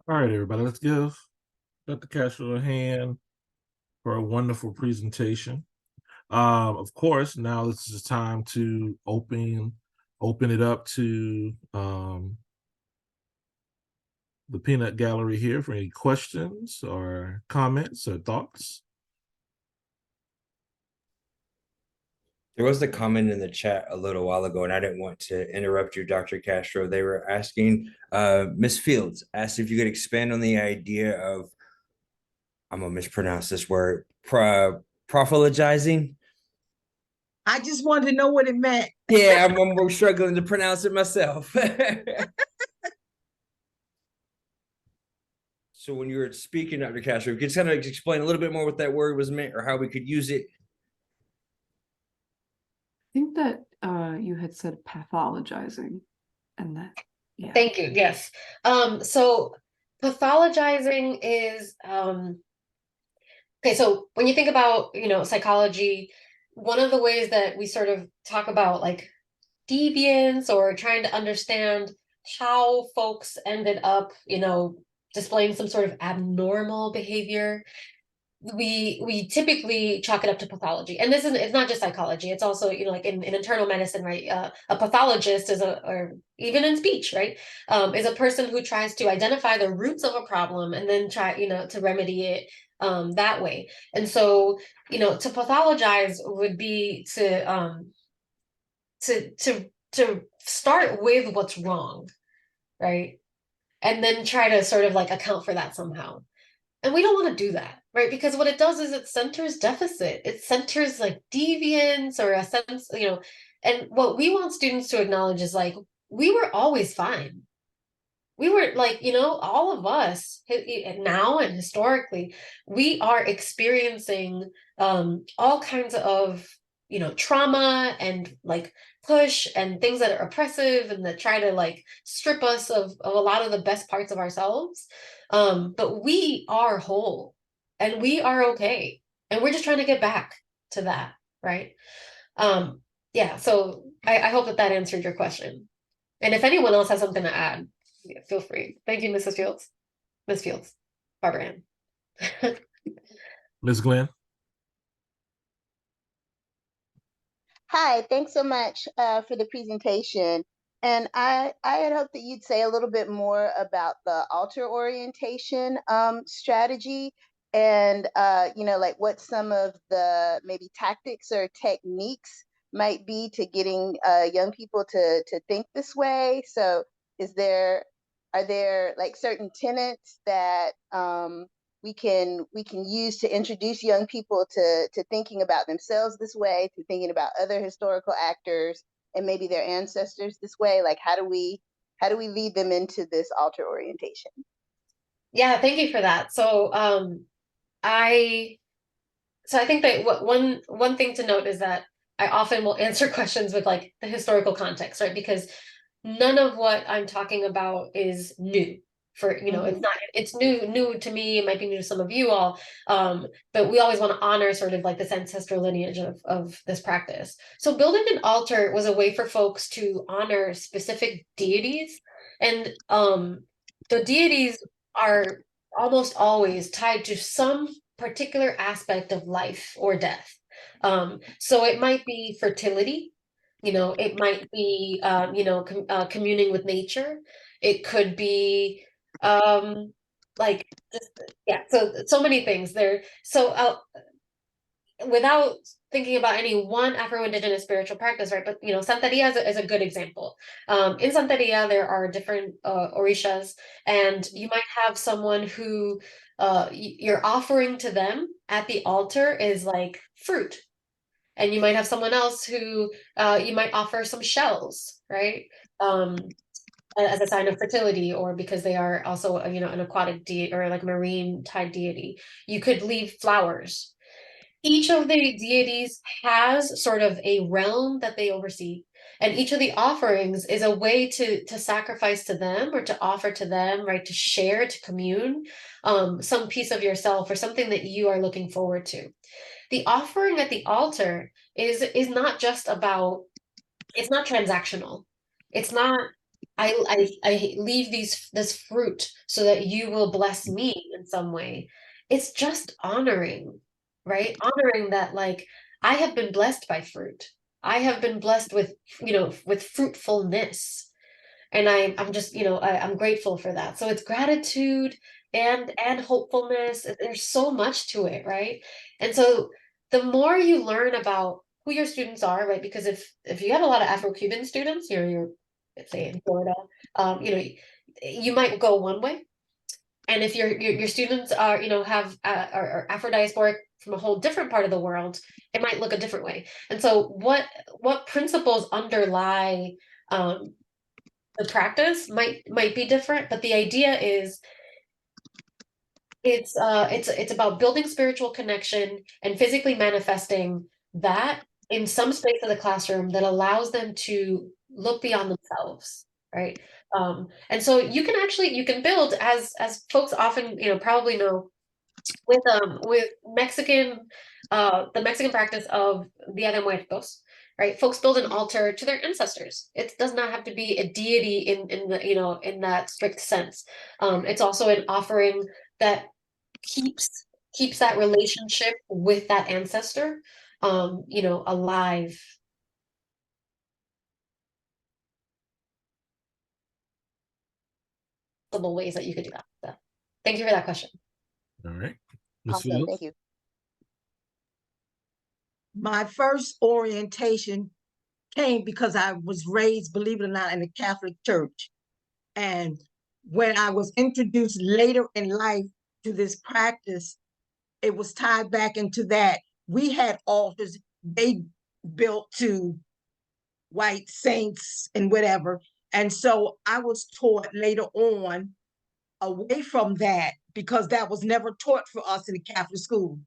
All right, everybody, let's give Dr. Castro a hand for a wonderful presentation. Of course, now this is time to open it up to the peanut gallery here for any questions or comments or thoughts. There was the comment in the chat a little while ago, and I didn't want to interrupt you, Dr. Castro. They were asking, Miss Fields asked if you could expand on the idea of, I'm gonna mispronounce this word, prophologizing. I just wanted to know what it meant. Yeah, I'm struggling to pronounce it myself. So when you were speaking, Dr. Castro, could you kind of explain a little bit more what that word was meant or how we could use it? I think that you had said pathologizing, and that, yeah. Thank you. Yes. So pathologizing is okay. So when you think about, psychology, one of the ways that we sort of talk about like deviance or trying to understand how folks ended up, displaying some sort of abnormal behavior, we typically chalk it up to pathology. And it's not just psychology, it's also, like in internal medicine, right? A pathologist or even in speech, right? Is a person who tries to identify the roots of a problem and then try, to remedy it that way. And so, to pathologize would be to start with what's wrong, right? And then try to sort of like account for that somehow. And we don't want to do that, right? Because what it does is it centers deficit. It centers like deviance or a sense, and what we want students to acknowledge is like, we were always fine. We were like, all of us now and historically, we are experiencing all kinds of, trauma and like push and things that are oppressive and that try to like strip us of a lot of the best parts of ourselves. But we are whole and we are okay. And we're just trying to get back to that, right? Yeah, so I hope that answered your question. And if anyone else has something to add, yeah, feel free. Thank you, Mrs. Fields. Miss Fields, Barbara Ann. Ms. Glenn? Hi, thanks so much for the presentation. And I had hoped that you'd say a little bit more about the alter orientation strategy and, like what some of the maybe tactics or techniques might be to getting young people to think this way. So are there like certain tenets that we can use to introduce young people to thinking about themselves this way, to thinking about other historical actors and maybe their ancestors this way? Like how do we lead them into this alter orientation? Yeah, thank you for that. So I think that one thing to note is that I often will answer questions with like the historical context, right? Because none of what I'm talking about is new. It's new to me, it might be new to some of you all, but we always want to honor sort of like this ancestral lineage of this practice. So building an altar was a way for folks to honor specific deities, and the deities are almost always tied to some particular aspect of life or death. So it might be fertility, it might be communing with nature, it could be like just, yeah, so many things there. So without thinking about any one Afro-Indigenous spiritual practice, right? But Santeria is a good example. In Santeria, there are different orishas, and you might have someone who you're offering to them at the altar is like fruit, and you might have someone else who you might offer some shells, right? As a sign of fertility, or because they are also an aquatic deity or like marine tied deity. You could leave flowers. Each of the deities has sort of a realm that they oversee, and each of the offerings is a way to sacrifice to them or to offer to them, right? To share, to commune some piece of yourself or something that you are looking forward to. The offering at the altar is not just about, it's not transactional. It's not, I leave this fruit so that you will bless me in some way. It's just honoring, right? Honoring that, like, I have been blessed by fruit. I have been blessed with, with fruitfulness. And I'm just, I'm grateful for that. So it's gratitude and hopefulness. There's so much to it, right? And so the more you learn about who your students are, right? Because if you have a lot of Afro-Cuban students, you're say in Florida, you might go one way. And if your students are, are Afrodiasporic from a whole different part of the world, it might look a different way. And so what principles underlie the practice might be different, but the idea is it's about building spiritual connection and physically manifesting that in some space of the classroom that allows them to look beyond themselves, right? And so you can build, as folks often probably know, with Mexican the Mexican practice of Dia de Muertos, right? Folks build an altar to their ancestors. It does not have to be a deity in the in that strict sense. It's also an offering that keeps that relationship with that ancestor alive. Ways that you could do that. So, thank you for that question. All right. Ms. Awesome, Fields? thank you. My first orientation came because I was raised, believe it or not, in the Catholic Church. And when I was introduced later in life to this practice, it was tied back into that. We had altars they built to white saints and whatever. And so I was taught later on away from that because that was never taught for us in the Catholic school.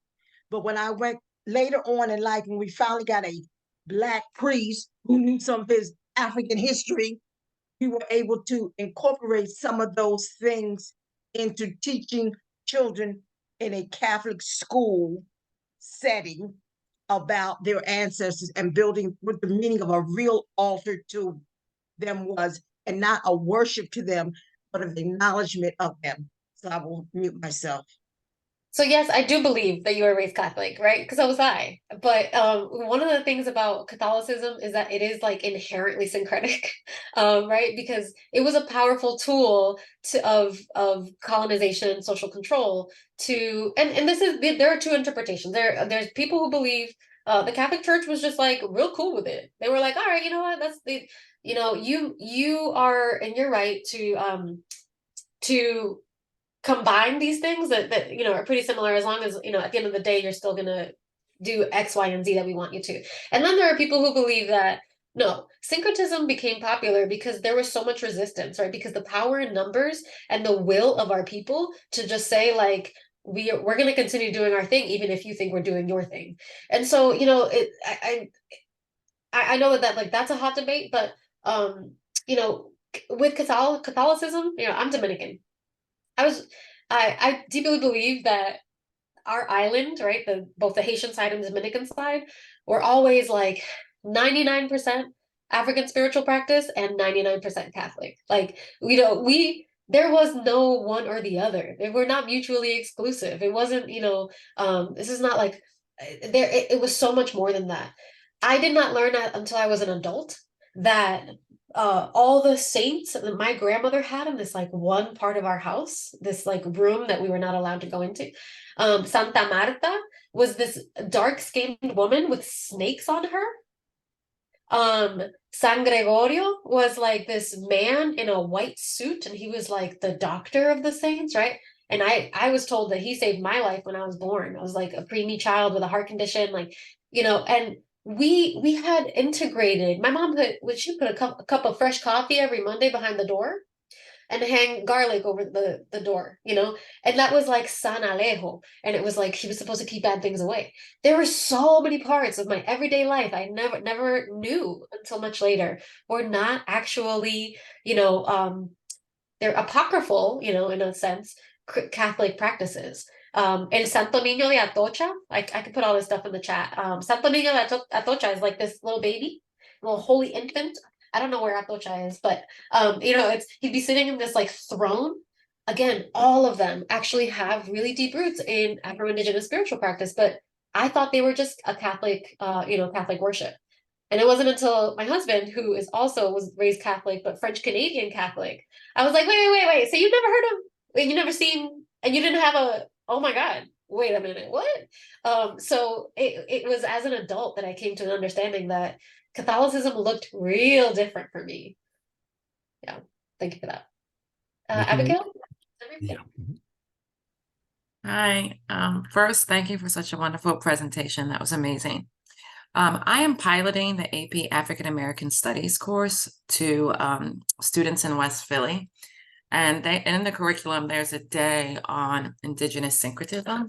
But when I went later on in life, when we finally got a Black priest who knew some of his African history, we were able to incorporate some of those things into teaching children in a Catholic school setting about their ancestors and building what the meaning of a real altar to them was, and not a worship to them, but an acknowledgement of them. So I will mute myself. So yes, I do believe that you were raised Catholic, right? Because so was I. But one of the things about Catholicism is that it is like inherently syncretic, right? Because it was a powerful tool of colonization and social control to, and this is, there are two interpretations. There's people who believe the Catholic Church was just like real cool with it. They were like, all right, you know what, that's the, you are in your right to combine these things that are pretty similar, as long as at the end of the day you're still gonna do X, Y, and Z that we want you to. And then there are people who believe that no, syncretism became popular because there was so much resistance, right? Because the power in numbers and the will of our people to just say like we're going to continue doing our thing even if you think we're doing your thing. And so I know that like that's a hot debate, but with Catholicism, I'm Dominican. I deeply believe that our island, right, both the Haitian side and the Dominican side, were always like 99% African spiritual practice and 99% Catholic. Like, there was no one or the other. They were not mutually exclusive. It wasn't, this is not like it was so much more than that. I did not learn that until I was an adult, that all the saints that my grandmother had in this like one part of our house, this like room that we were not allowed to go into. Santa Marta was this dark-skinned woman with snakes on her. San Gregorio was like this man in a white suit, and he was like the doctor of the saints, right? And I was told that he saved my life when I was born. I was like a preemie child with a heart condition, like, and we had integrated. My mom she put a cup of fresh coffee every Monday behind the door and hang garlic over the door, and that was like San Alejo, and it was like he was supposed to keep bad things away. There were so many parts of my everyday life I never knew until much later, or not actually, they're apocryphal, in a sense, Catholic practices. El Santo Niño de Atocha, I could put all this stuff in the chat. Santo Niño de Atocha is like this little baby, little holy infant. I don't know where Atocha is, but he'd be sitting in this like throne. Again, all of them actually have really deep roots in Afro-Indigenous spiritual practice, but I thought they were just a Catholic, Catholic worship. And it wasn't until my husband, who is also was raised Catholic, but French Canadian Catholic, I was like, wait. So you've never heard of, you never seen, and you didn't have a, oh my God, wait a minute, what? So it was as an adult that I came to an understanding that Catholicism looked real different for me. Yeah, thank you for that. Abigail? Yeah. Hi. First, thank you for such a wonderful presentation. That was amazing. I am piloting the AP African American Studies course to students in West Philly. And in the curriculum, there's a day on Indigenous syncretism.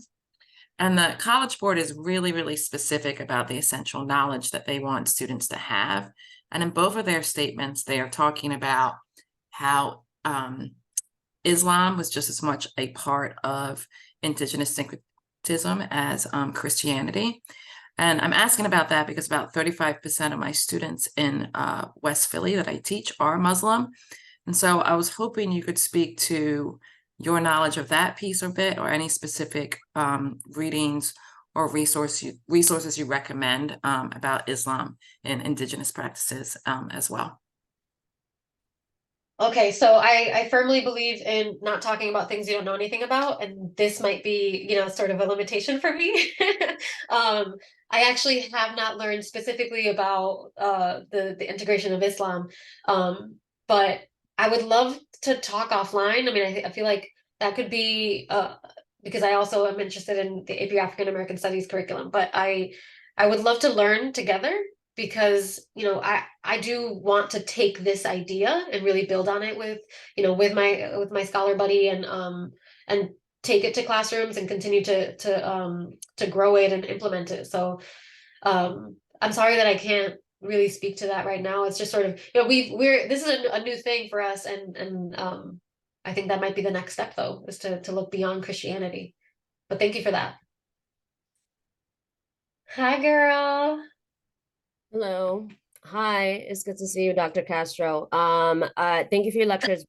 And the College Board is really, really specific about the essential knowledge that they want students to have. And in both of their statements, they are talking about how Islam was just as much a part of Indigenous syncretism as Christianity. And I'm asking about that because about 35% of my students in West Philly that I teach are Muslim. And so I was hoping you could speak to your knowledge of that piece a bit, or any specific readings or resources you recommend about Islam and Indigenous practices as well. Okay, so I firmly believe in not talking about things you don't know anything about, and this might be, sort of a limitation for me. I actually have not learned specifically about the integration of Islam, but I would love to talk offline. I mean, I feel like that could be because I also am interested in the AP African American Studies curriculum, but I would love to learn together, because I do want to take this idea and really build on it with my scholar buddy, and take it to classrooms and continue to grow it and implement it. So I'm sorry that I can't really speak to that right now. It's just sort of, this is a new thing for us, and I think that might be the next step, though, is to look beyond Christianity. But thank you for that. Hi, girl. Hello. Hi, it's good to see you, Dr. Castro. Thank you for your lectures.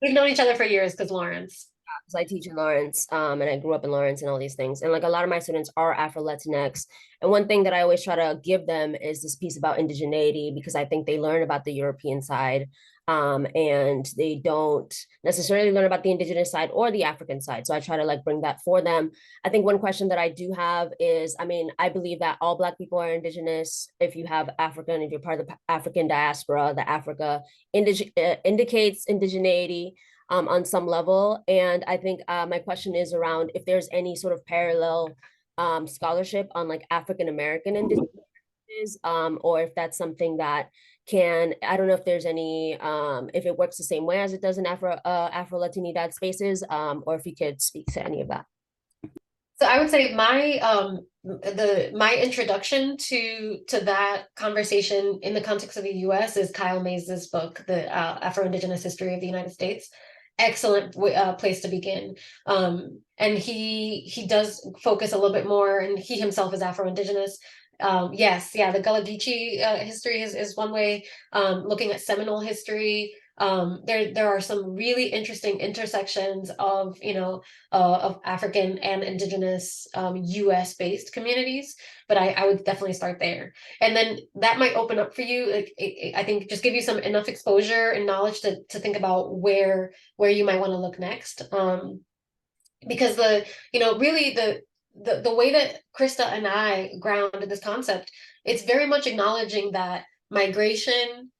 We've known each other for years because Lawrence. So I teach in Lawrence, and I grew up in Lawrence and all these things. And like a lot of my students are AfroLatinx. And one thing that I always try to give them is this piece about indigeneity, because I think they learn about the European side, and they don't necessarily learn about the indigenous side or the African side. So I try to bring that for them. I think one question that I do have is, I believe that all Black people are indigenous. If you have African, if you're part of the African diaspora, the Africa indicates indigeneity on some level. And I think my question is around if there's any sort of parallel scholarship on African American indigenous, or if that's something that I don't know if there's any, if it works the same way as it does in Afro-Latinidad spaces, or if you could speak to any of that. So I would say my introduction to that conversation in the context of the US is Kyle Mays' book, The Afro-Indigenous History of the United States. Excellent place to begin. And he does focus a little bit more, and he himself is Afro-Indigenous. The Gullah Geechee history is one way. Looking at Seminole history, there are some really interesting intersections of African and Indigenous US based communities, but I would definitely start there, and then that might open up for you, I think, just give you some enough exposure and knowledge to think about where you might want to look next, because the way that Krista and I grounded this concept, it's very much acknowledging that migration,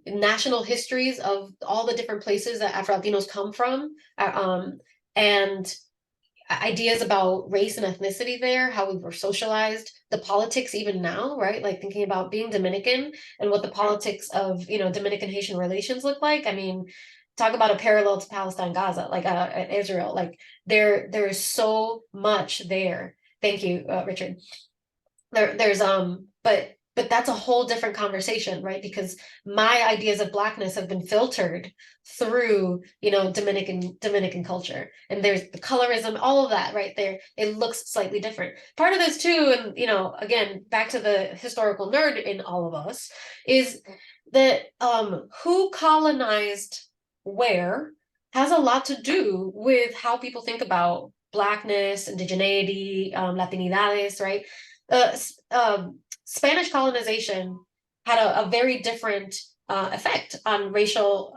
national histories of all the different places that Afro-Latinos come from, and ideas about race and ethnicity there, how we were socialized, the politics even now, right? Like thinking about being Dominican and what the politics of, Dominican Haitian relations look like. I mean, talk about a parallel to Palestine, Gaza, Israel, there is so much there. Thank you, Richard. There's but that's a whole different conversation, right? Because my ideas of Blackness have been filtered through, Dominican culture, and there's the colorism, all of that right there. It looks slightly different. Part of this too, and again, back to the historical nerd in all of us, is that who colonized where has a lot to do with how people think about Blackness, indigeneity, Latinidades, right? Spanish colonization had a very different effect on racial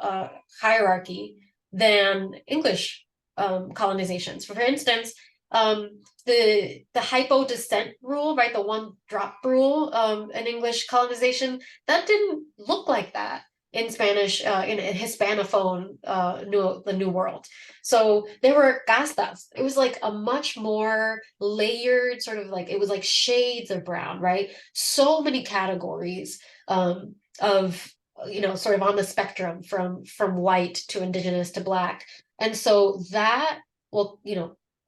hierarchy than English colonizations. For instance, the hypo descent rule, right, the one drop rule in English colonization, that didn't look like that in Spanish, in Hispanophone, the New World. So there were castas. It was like a much more layered sort of like, it was like shades of brown, right? So many categories of, sort of on the spectrum from white to indigenous to black. And so that will,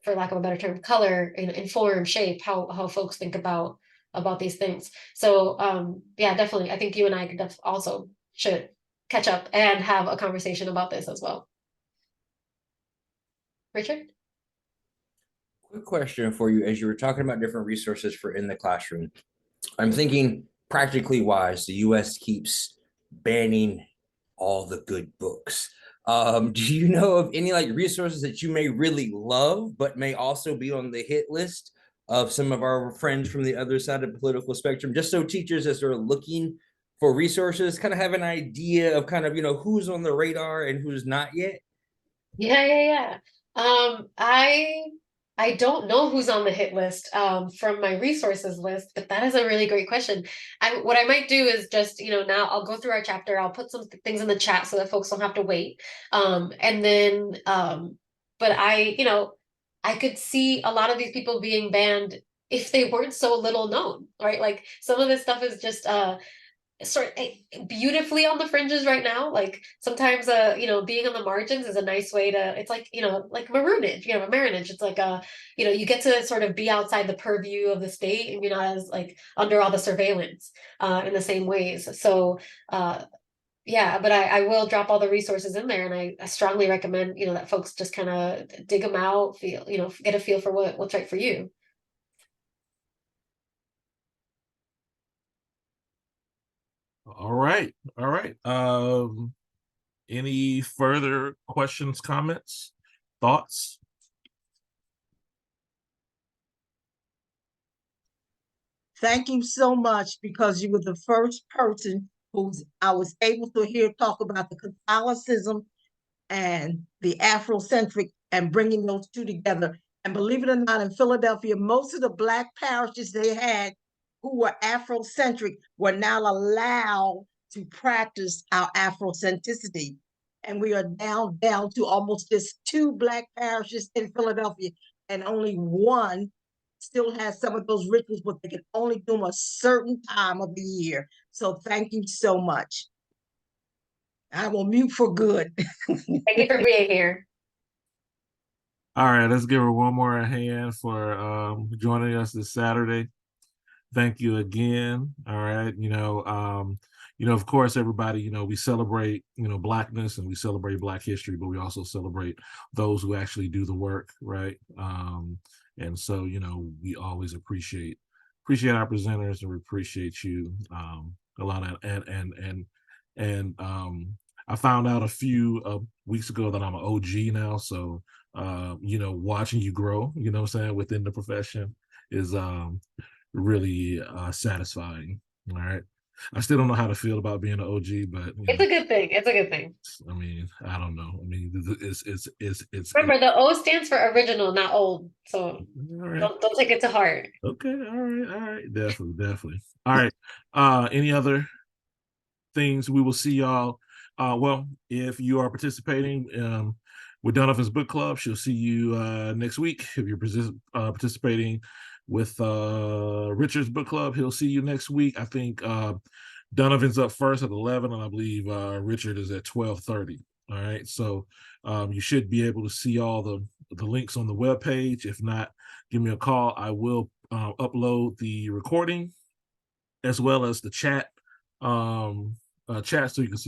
for lack of a better term, color, inform, shape how folks think about these things. So yeah, definitely. I think you and I could also should catch up and have a conversation about this as well. Richard? Quick question for you. As you were talking about different resources for in the classroom, I'm thinking practically wise, the US keeps banning all the good books. Do you know of any like resources that you may really love, but may also be on the hit list of some of our friends from the other side of the political spectrum, just so teachers as they're looking for resources kind of have an idea of kind of, who's on the radar and who's not yet? Yeah. I don't know who's on the hit list from my resources list, but that is a really great question. What I might do is just, now I'll go through our chapter, I'll put some things in the chat so that folks don't have to wait. And then, but I could see a lot of these people being banned if they weren't so little known, right? Like some of this stuff is just sort of beautifully on the fringes right now. Like sometimes being on the margins is a nice way to, it's like like maroonage, marinage. It's like you get to sort of be outside the purview of the state, and you're not as like under all the surveillance in the same ways. So yeah, but I will drop all the resources in there, and I strongly recommend that folks just kind of dig them out, feel get a feel for what's right for you. All right. Any further questions, comments, thoughts? Thank you so much, because you were the first person I was able to hear talk about the Catholicism and the Afrocentric and bringing those two together. And believe it or not, in Philadelphia, most of the Black parishes they had who were Afrocentric were now allowed to practice our Afrocentricity. And we are now down to almost just 2 Black parishes in Philadelphia, and only one still has some of those rituals, but they can only do them a certain time of the year. So thank you so much. I will mute for good. Thank you for being here. All right, let's give her one more hand for joining us this Saturday. Thank you again. All right, of course, everybody, we celebrate, Blackness, and we celebrate Black history, but we also celebrate those who actually do the work, right? And so, we always appreciate our presenters, and we appreciate you a lot. And I found out a few weeks ago that I'm an OG now, so watching you grow, what I'm saying, within the profession is really satisfying. All right. I still don't know how to feel about being an OG, but it's a good thing. It's a good thing. I mean, I don't know. I mean, it's remember, the O stands for original, not old. So right. don't take it to heart. Okay. All right. Definitely. All right. Any other things? We will see y'all. Well, if you are participating with Donovan's book club, she'll see you next week. If you're participating with Richard's book club, he'll see you next week. I think Donovan's up first at 11, and I believe Richard is at 12:30. All right, so you should be able to see all the links on the webpage. If not, give me a call. I will upload the recording as well as the chat so you can see